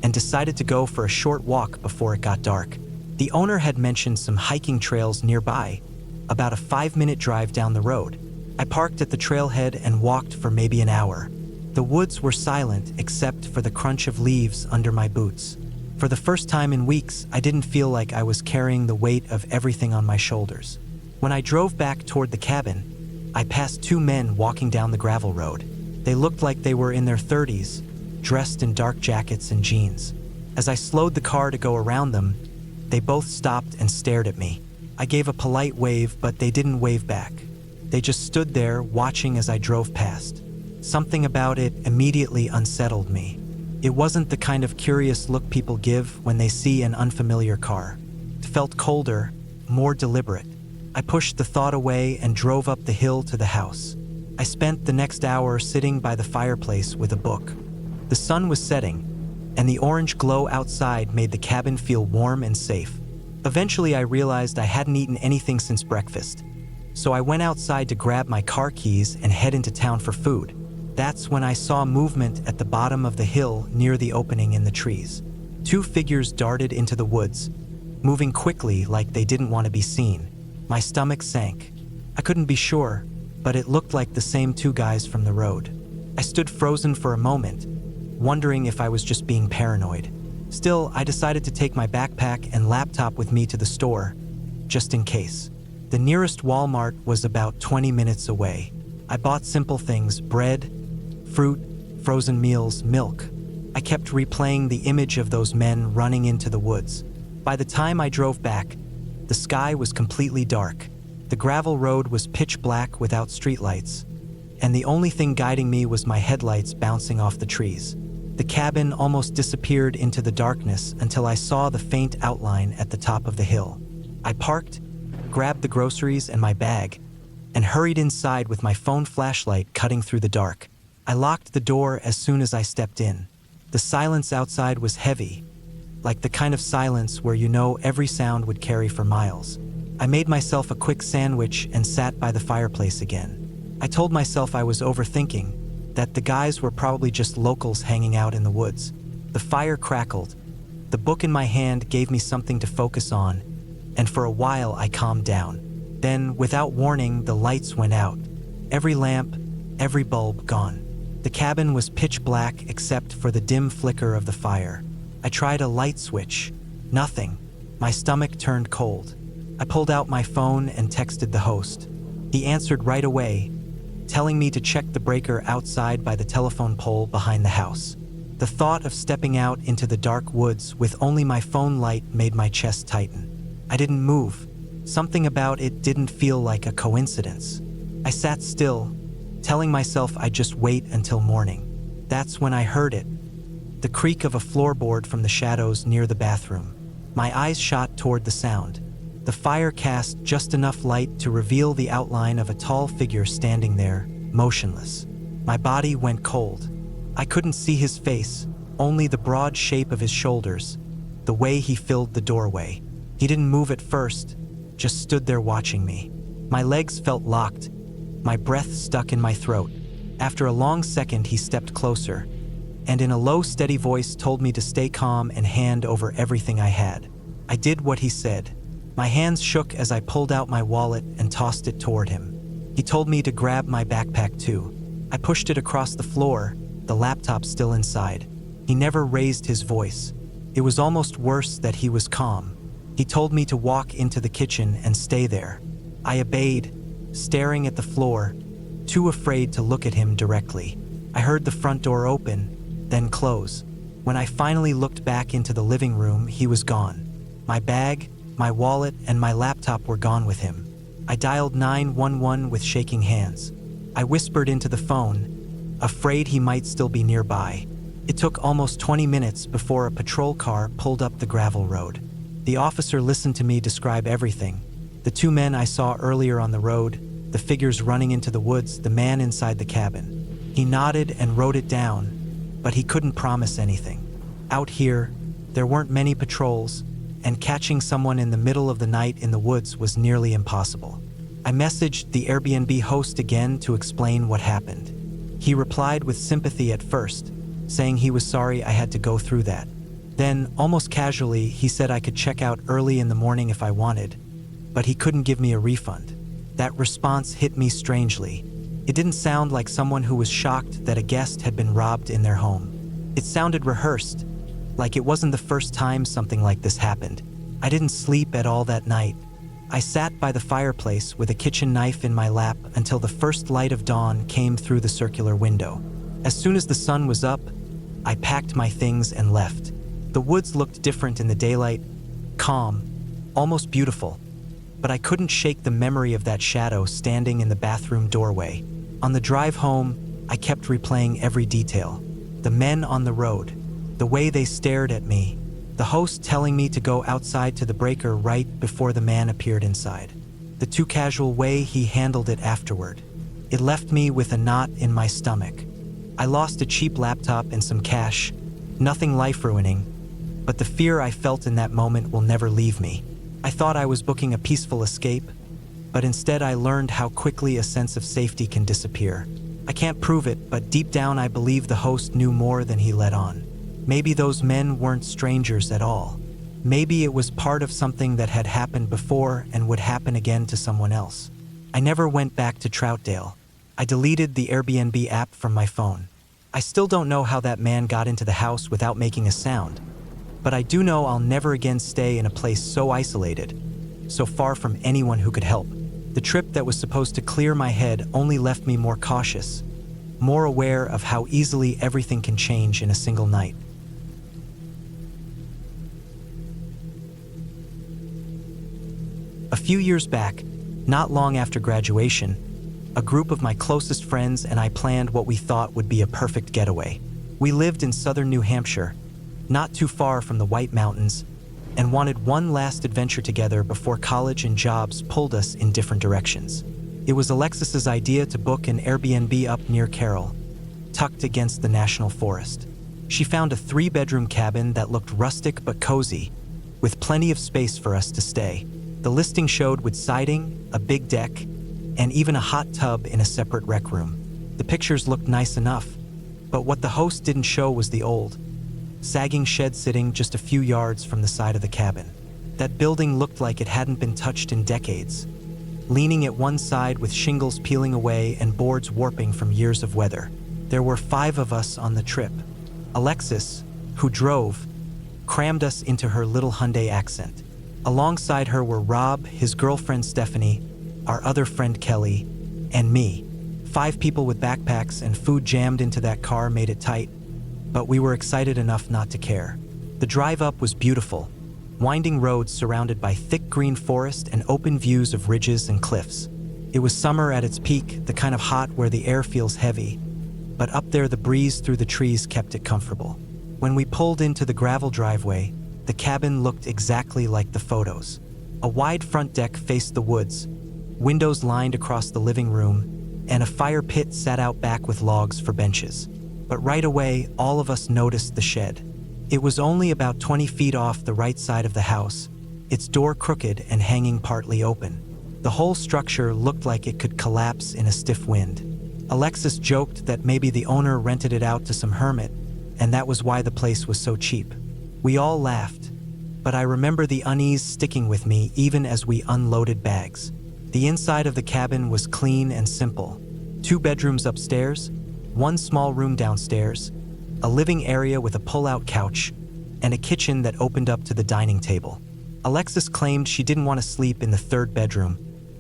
and decided to go for a short walk before it got dark. The owner had mentioned some hiking trails nearby, about a 5-minute drive down the road. I parked at the trailhead and walked for maybe an hour. The woods were silent except for the crunch of leaves under my boots. For the first time in weeks, I didn't feel like I was carrying the weight of everything on my shoulders. When I drove back toward the cabin, I passed 2 men walking down the gravel road. They looked like they were in their 30s, dressed in dark jackets and jeans. As I slowed the car to go around them, they both stopped and stared at me. I gave a polite wave, but they didn't wave back. They just stood there watching as I drove past. Something about it immediately unsettled me. It wasn't the kind of curious look people give when they see an unfamiliar car. It felt colder, more deliberate. I pushed the thought away and drove up the hill to the house. I spent the next hour sitting by the fireplace with a book. The sun was setting, and the orange glow outside made the cabin feel warm and safe. Eventually, I realized I hadn't eaten anything since breakfast, so I went outside to grab my car keys and head into town for food. That's when I saw movement at the bottom of the hill near the opening in the trees. 2 figures darted into the woods, moving quickly like they didn't want to be seen. My stomach sank. I couldn't be sure, but it looked like the same 2 guys from the road. I stood frozen for a moment, wondering if I was just being paranoid. Still, I decided to take my backpack and laptop with me to the store, just in case. The nearest Walmart was about 20 minutes away. I bought simple things: bread, fruit, frozen meals, milk. I kept replaying the image of those men running into the woods. By the time I drove back, the sky was completely dark. The gravel road was pitch black without streetlights, and the only thing guiding me was my headlights bouncing off the trees. The cabin almost disappeared into the darkness until I saw the faint outline at the top of the hill. I parked, grabbed the groceries and my bag, and hurried inside with my phone flashlight cutting through the dark. I locked the door as soon as I stepped in. The silence outside was heavy, like the kind of silence where you know every sound would carry for miles. I made myself a quick sandwich and sat by the fireplace again. I told myself I was overthinking, that the guys were probably just locals hanging out in the woods. The fire crackled. The book in my hand gave me something to focus on, and for a while I calmed down. Then, without warning, the lights went out. Every lamp, every bulb gone. The cabin was pitch black except for the dim flicker of the fire. I tried a light switch. Nothing. My stomach turned cold. I pulled out my phone and texted the host. He answered right away, telling me to check the breaker outside by the telephone pole behind the house. The thought of stepping out into the dark woods with only my phone light made my chest tighten. I didn't move. Something about it didn't feel like a coincidence. I sat still, telling myself I'd just wait until morning. That's when I heard it. The creak of a floorboard from the shadows near the bathroom. My eyes shot toward the sound. The fire cast just enough light to reveal the outline of a tall figure standing there, motionless. My body went cold. I couldn't see his face, only the broad shape of his shoulders, the way he filled the doorway. He didn't move at first, just stood there watching me. My legs felt locked, my breath stuck in my throat. After a long second, he stepped closer, and in a low, steady voice told me to stay calm and hand over everything I had. I did what he said. My hands shook as I pulled out my wallet and tossed it toward him. He told me to grab my backpack too. I pushed it across the floor, the laptop still inside. He never raised his voice. It was almost worse that he was calm. He told me to walk into the kitchen and stay there. I obeyed, staring at the floor, too afraid to look at him directly. I heard the front door open, then close. When I finally looked back into the living room, he was gone. My bag, my wallet, and my laptop were gone with him. I dialed 911 with shaking hands. I whispered into the phone, afraid he might still be nearby. It took almost 20 minutes before a patrol car pulled up the gravel road. The officer listened to me describe everything. The 2 men I saw earlier on the road, the figures running into the woods, the man inside the cabin. He nodded and wrote it down, but he couldn't promise anything. Out here, there weren't many patrols, and catching someone in the middle of the night in the woods was nearly impossible. I messaged the Airbnb host again to explain what happened. He replied with sympathy at first, saying he was sorry I had to go through that. Then, almost casually, he said I could check out early in the morning if I wanted, but he couldn't give me a refund. That response hit me strangely. It didn't sound like someone who was shocked that a guest had been robbed in their home. It sounded rehearsed, like it wasn't the first time something like this happened. I didn't sleep at all that night. I sat by the fireplace with a kitchen knife in my lap until the first light of dawn came through the circular window. As soon as the sun was up, I packed my things and left. The woods looked different in the daylight, calm, almost beautiful, but I couldn't shake the memory of that shadow standing in the bathroom doorway. On the drive home, I kept replaying every detail. The men on the road, the way they stared at me, the host telling me to go outside to the breaker right before the man appeared inside. The too casual way he handled it afterward. It left me with a knot in my stomach. I lost a cheap laptop and some cash, nothing life-ruining, but the fear I felt in that moment will never leave me. I thought I was booking a peaceful escape, but instead I learned how quickly a sense of safety can disappear. I can't prove it, but deep down I believe the host knew more than he let on. Maybe those men weren't strangers at all. Maybe it was part of something that had happened before and would happen again to someone else. I never went back to Troutdale. I deleted the Airbnb app from my phone. I still don't know how that man got into the house without making a sound, but I do know I'll never again stay in a place so isolated, so far from anyone who could help. The trip that was supposed to clear my head only left me more cautious, more aware of how easily everything can change in a single night. A few years back, not long after graduation, a group of my closest friends and I planned what we thought would be a perfect getaway. We lived in southern New Hampshire, not too far from the White Mountains, and wanted one last adventure together before college and jobs pulled us in different directions. It was Alexis's idea to book an Airbnb up near Carroll, tucked against the National Forest. She found a 3-bedroom cabin that looked rustic but cozy, with plenty of space for us to stay. The listing showed wood siding, a big deck, and even a hot tub in a separate rec room. The pictures looked nice enough, but what the host didn't show was the old, sagging shed sitting just a few yards from the side of the cabin. That building looked like it hadn't been touched in decades, leaning at one side with shingles peeling away and boards warping from years of weather. There were 5 of us on the trip. Alexis, who drove, crammed us into her little Hyundai Accent. Alongside her were Rob, his girlfriend Stephanie, our other friend Kelly, and me. 5 people with backpacks and food jammed into that car made it tight, but we were excited enough not to care. The drive up was beautiful, winding roads surrounded by thick green forest and open views of ridges and cliffs. It was summer at its peak, the kind of hot where the air feels heavy, but up there the breeze through the trees kept it comfortable. When we pulled into the gravel driveway, the cabin looked exactly like the photos. A wide front deck faced the woods, windows lined across the living room, and a fire pit sat out back with logs for benches. But right away, all of us noticed the shed. It was only about 20 feet off the right side of the house, its door crooked and hanging partly open. The whole structure looked like it could collapse in a stiff wind. Alexis joked that maybe the owner rented it out to some hermit, and that was why the place was so cheap. We all laughed, but I remember the unease sticking with me even as we unloaded bags. The inside of the cabin was clean and simple. 2 bedrooms upstairs, 1 small room downstairs, a living area with a pull-out couch, and a kitchen that opened up to the dining table. Alexis claimed she didn't want to sleep in the 3rd bedroom,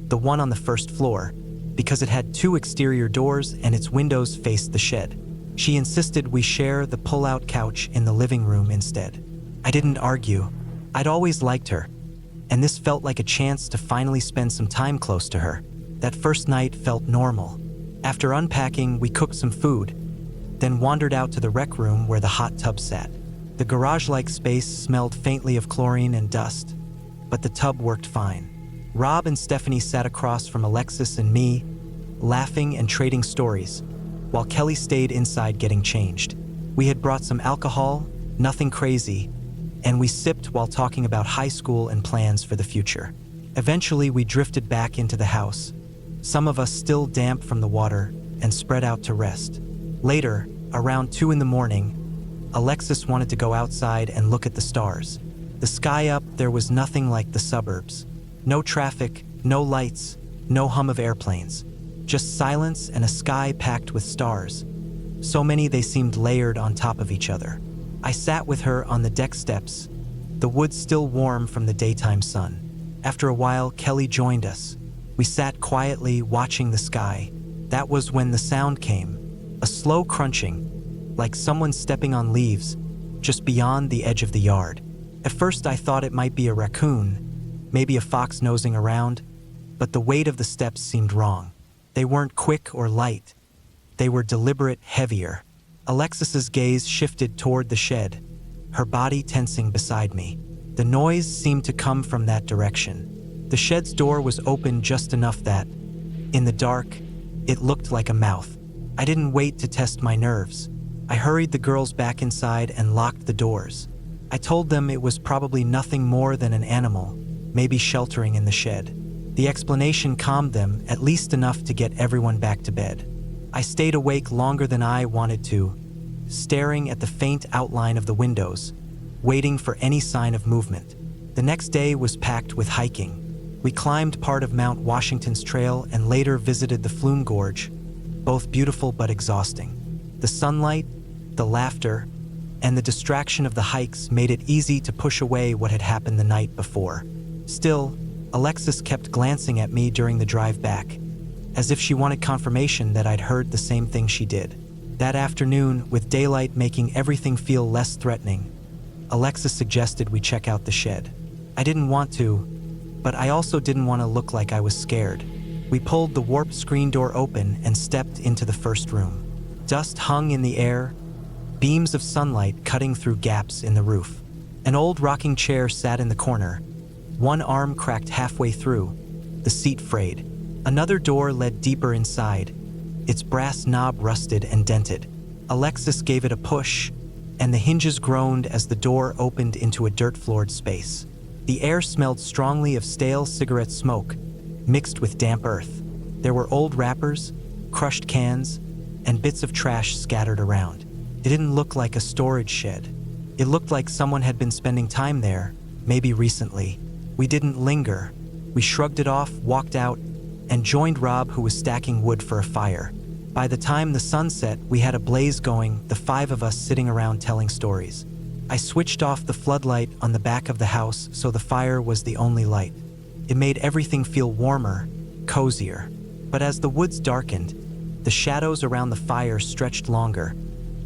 the one on the 1st floor, because it had 2 exterior doors and its windows faced the shed. She insisted we share the pull-out couch in the living room instead. I didn't argue. I'd always liked her, and this felt like a chance to finally spend some time close to her. That first night felt normal. After unpacking, we cooked some food, then wandered out to the rec room where the hot tub sat. The garage-like space smelled faintly of chlorine and dust, but the tub worked fine. Rob and Stephanie sat across from Alexis and me, laughing and trading stories, while Kelly stayed inside getting changed. We had brought some alcohol, nothing crazy, and we sipped while talking about high school and plans for the future. Eventually, we drifted back into the house, some of us still damp from the water, and spread out to rest. Later, around 2 in the morning, Alexis wanted to go outside and look at the stars. The sky up there was nothing like the suburbs. No traffic, no lights, no hum of airplanes. Just silence and a sky packed with stars. So many they seemed layered on top of each other. I sat with her on the deck steps, the woods still warm from the daytime sun. After a while, Kelly joined us. We sat quietly watching the sky. That was when the sound came, a slow crunching, like someone stepping on leaves, just beyond the edge of the yard. At first I thought it might be a raccoon, maybe a fox nosing around, but the weight of the steps seemed wrong. They weren't quick or light. They were deliberate, heavier. Alexis's gaze shifted toward the shed, her body tensing beside me. The noise seemed to come from that direction. The shed's door was open just enough that, in the dark, it looked like a mouth. I didn't wait to test my nerves. I hurried the girls back inside and locked the doors. I told them it was probably nothing more than an animal, maybe sheltering in the shed. The explanation calmed them, at least enough to get everyone back to bed. I stayed awake longer than I wanted to, staring at the faint outline of the windows, waiting for any sign of movement. The next day was packed with hiking. We climbed part of Mount Washington's trail and later visited the Flume Gorge, both beautiful but exhausting. The sunlight, the laughter, and the distraction of the hikes made it easy to push away what had happened the night before. Still, Alexis kept glancing at me during the drive back, as if she wanted confirmation that I'd heard the same thing she did. That afternoon, with daylight making everything feel less threatening, Alexis suggested we check out the shed. I didn't want to, but I also didn't want to look like I was scared. We pulled the warped screen door open and stepped into the first room. Dust hung in the air, beams of sunlight cutting through gaps in the roof. An old rocking chair sat in the corner, one arm cracked halfway through, the seat frayed. Another door led deeper inside, its brass knob rusted and dented. Alexis gave it a push, and the hinges groaned as the door opened into a dirt-floored space. The air smelled strongly of stale cigarette smoke, mixed with damp earth. There were old wrappers, crushed cans, and bits of trash scattered around. It didn't look like a storage shed. It looked like someone had been spending time there, maybe recently. We didn't linger. We shrugged it off, walked out, and joined Rob, who was stacking wood for a fire. By the time the sun set, we had a blaze going, the 5 of us sitting around telling stories. I switched off the floodlight on the back of the house so the fire was the only light. It made everything feel warmer, cozier. But as the woods darkened, the shadows around the fire stretched longer,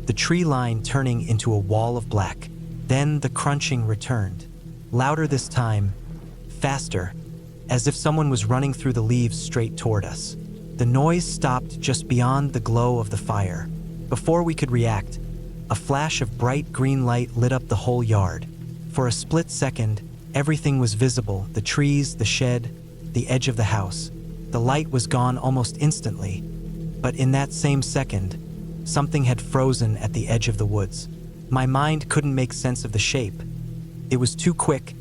the tree line turning into a wall of black. Then the crunching returned, louder this time, faster, as if someone was running through the leaves straight toward us. The noise stopped just beyond the glow of the fire. Before we could react, a flash of bright green light lit up the whole yard. For a split second, everything was visible, the trees, the shed, the edge of the house. The light was gone almost instantly, but in that same second, something had frozen at the edge of the woods. My mind couldn't make sense of the shape. It was too quick,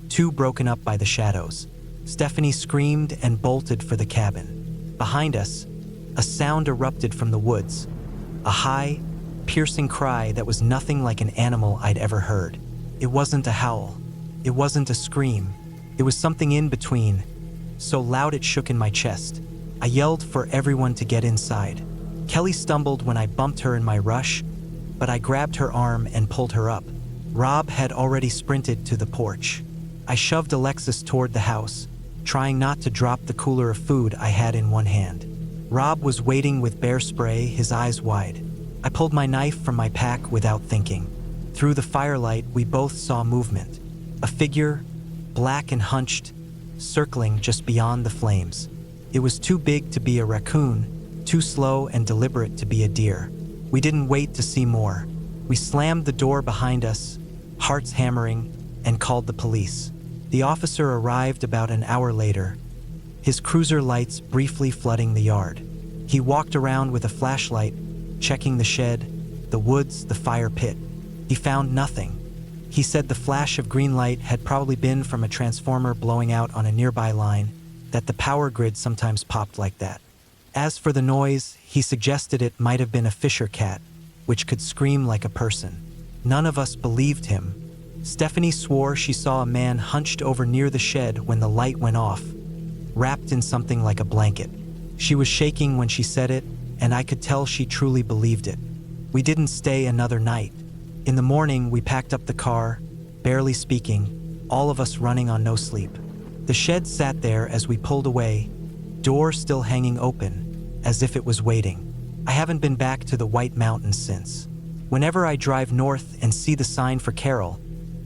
too broken up by the shadows. Stephanie screamed and bolted for the cabin. Behind us, a sound erupted from the woods, a high, piercing cry that was nothing like an animal I'd ever heard. It wasn't a howl. It wasn't a scream. It was something in between, so loud it shook in my chest. I yelled for everyone to get inside. Kelly stumbled when I bumped her in my rush, but I grabbed her arm and pulled her up. Rob had already sprinted to the porch. I shoved Alexis toward the house, trying not to drop the cooler of food I had in one hand. Rob was waiting with bear spray, his eyes wide. I pulled my knife from my pack without thinking. Through the firelight, we both saw movement. A figure, black and hunched, circling just beyond the flames. It was too big to be a raccoon, too slow and deliberate to be a deer. We didn't wait to see more. We slammed the door behind us, hearts hammering, and called the police. The officer arrived about an hour later, his cruiser lights briefly flooding the yard. He walked around with a flashlight, checking the shed, the woods, the fire pit. He found nothing. He said the flash of green light had probably been from a transformer blowing out on a nearby line, that the power grid sometimes popped like that. As for the noise, he suggested it might have been a fisher cat, which could scream like a person. None of us believed him. Stephanie swore she saw a man hunched over near the shed when the light went off, wrapped in something like a blanket. She was shaking when she said it, and I could tell she truly believed it. We didn't stay another night. In the morning, we packed up the car, barely speaking, all of us running on no sleep. The shed sat there as we pulled away, door still hanging open, as if it was waiting. I haven't been back to the White Mountains since. Whenever I drive north and see the sign for Carol,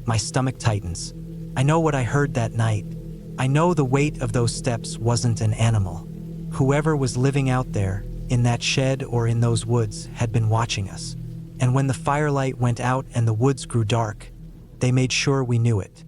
my stomach tightens. I know what I heard that night. I know the weight of those steps wasn't an animal. Whoever was living out there, in that shed or in those woods, had been watching us. And when the firelight went out and the woods grew dark, they made sure we knew it.